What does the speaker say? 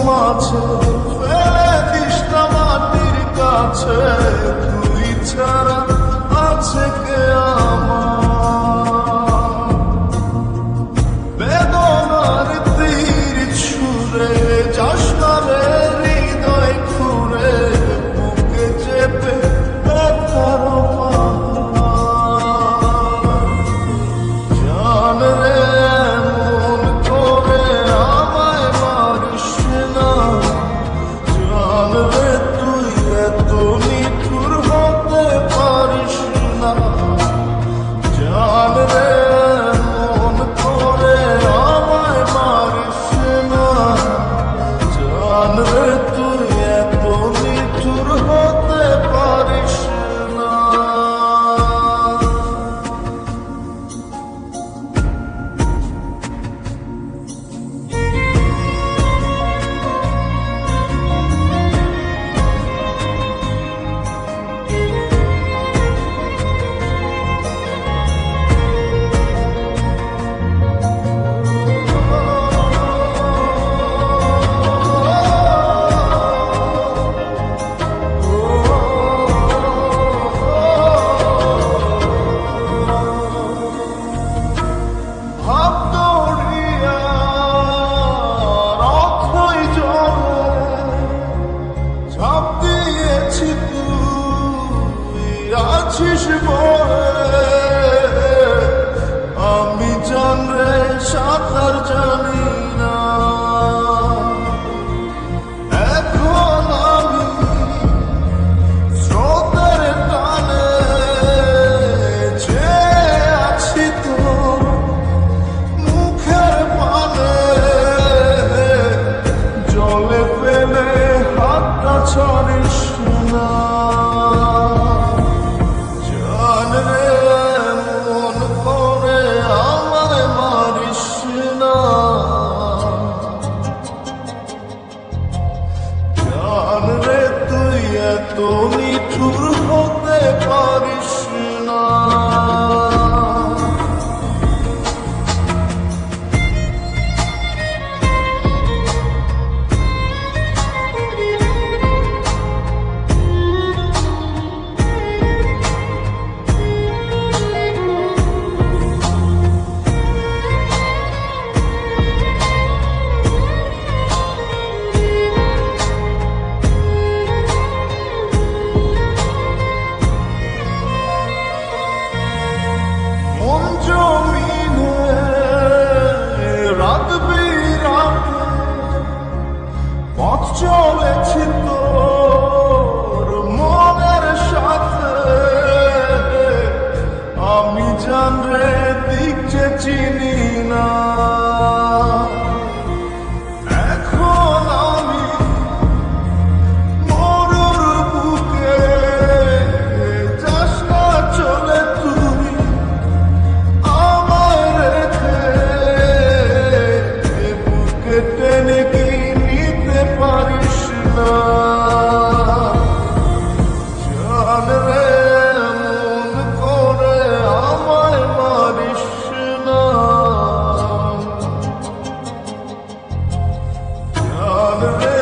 মাঝে ফেলে দিস না মাটির কাছে, তুই ছাড়া আছে কে আমার? বেদনার তীর ছুঁড়ে যাস না রে হৃদয় খুঁড়ে, বুকে চেপে ব্যথার জান রে এমন করে আমায় মারিস না, জান রে তুই এত নিঠুর হতে পারিস না, জান রে এমন করে আমায় মারিস না, জান রে তুই এত নিঠুর হতে পারিস না। আমি জান রে সাঁতার জানি না, এখন আমি স্রোতের টানে যে আছি তোর মুখের পানে, জলে ফেলে হাতটা ছাড়িস না, জান রে এমন করে আমায় মারিস না, জান রে তুই এত নিঠুর হতে পারিস না। পথ চলেছি তোর মনের সাথে, আমি জান রে দিক যে চিনি না, এখন আমি মরুর বুকে, যাস না চলে তুই আমায় রেখে, বুকে টেনে কি নিতে পারিস না, জান রে এমন করে আমায় মারিস না, জান রে